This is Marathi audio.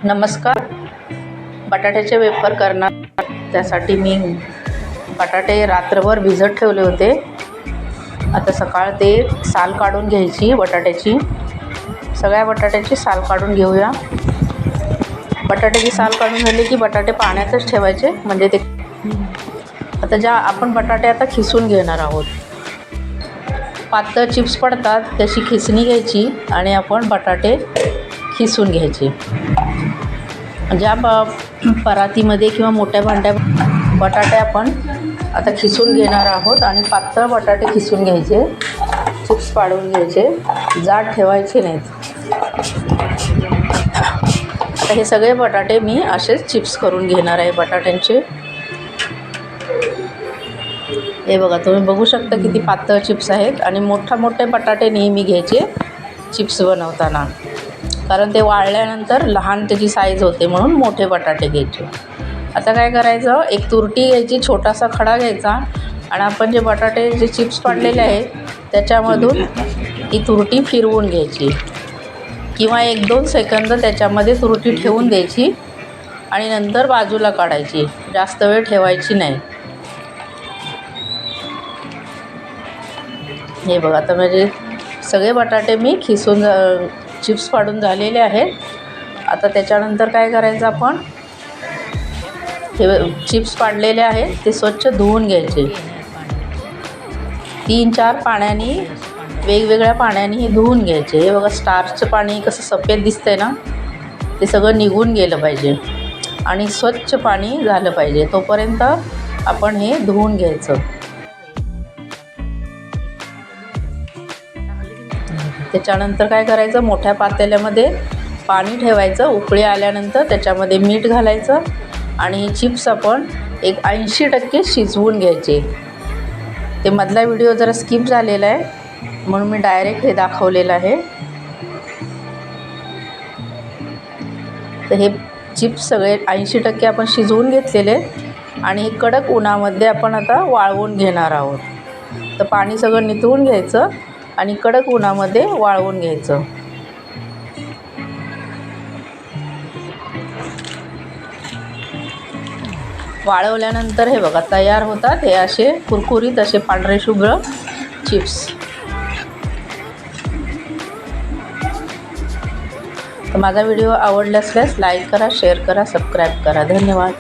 नमस्कार. बटाट्याचे वेफर करणार. त्यासाठी मी बटाटे रात्रभर भिजत ठेवले होते. आता सकाळ ते साल काढून घ्यायची बटाट्याची. सगळ्या बटाट्याची साल काढून घेऊया. बटाट्याची साल काढून झाली की बटाटे पाण्यातच ठेवायचे, म्हणजे ते आता आपण बटाटे आता खिसून घेणार आहोत. पातळ चिप्स पडतात त्याची खिसणी घ्यायची आणि आपण बटाटे खिसून घ्यायचे. ज्या परातीमध्ये किंवा मोठ्या भांड्यात बटाटे आपण आता खिसून घेणार आहोत आणि पातळ बटाटे खिसून घ्यायचे. चिप्स पाडून घ्यायचे, जाड ठेवायचे नाहीत. आता हे सगळे बटाटे मी असेच चिप्स करून घेणार आहे बटाट्यांचे. हे बघा, तुम्ही बघू शकता किती पातळ चिप्स आहेत. आणि मोठे बटाटे नेहमी घ्यायचे चिप्स बनवताना, कारण ते वाळल्यानंतर लहान त्याची साईज होते, म्हणून मोठे बटाटे घ्यायचे. आता काय करायचं, एक तुरटी घ्यायची, छोटासा खडा घ्यायचा आणि आपण जे बटाटे जे चिप्स पाडलेले आहेत त्याच्यामधून ती तुरटी फिरवून घ्यायची किंवा 1-2 सेकंद त्याच्यामध्ये तुरटी ठेवून द्यायची आणि नंतर बाजूला काढायची. जास्त वेळ ठेवायची नाही. हे बघा, आता म्हणजे सगळे बटाटे मी खिसून चिप्स पाडून झालेले आहेत. आता त्याच्यानंतर काय करायचं, आपण हे चिप्स पाडलेले आहेत ते स्वच्छ धुवून घ्यायचे. 3-4 पाण्याने, वेगवेगळ्या पाण्याने हे धुवून घ्यायचे. हे बघा, स्टार्चचं पाणी कसं सफेद दिसतंय ना, ते सगळं निघून गेलं पाहिजे आणि स्वच्छ पाणी झालं पाहिजे. तोपर्यंत आपण हे धुवून घ्यायचं. त्याच्यानंतर काय करायचं, मोठ्या पातेल्यामध्ये पाणी ठेवायचं. उकळी आल्यानंतर त्याच्यामध्ये मीठ घालायचं आणि चिप्स आपण एक 80% शिजवून घ्यायचे. ते मधला व्हिडिओ जरा स्किप झालेला आहे, म्हणून मी डायरेक्ट हे दाखवलेलं आहे. तर हे चिप्स सगळे 80% आपण शिजवून घेतलेले आणि हे कडक उन्हामध्ये आपण आता वाळवून घेणार आहोत. तर पाणी सगळं निथळून घ्यायचं आणि कडक उन्हामध्ये वाळवून घ्यायचं. वाळवल्यानंतर हे बघा तयार होतात हे असे कुरकुरीत असे पांढरे शुभ्र चिप्स. तर माझा व्हिडिओ आवडला असल्यास लाईक करा, शेअर करा, सबस्क्राईब करा. धन्यवाद.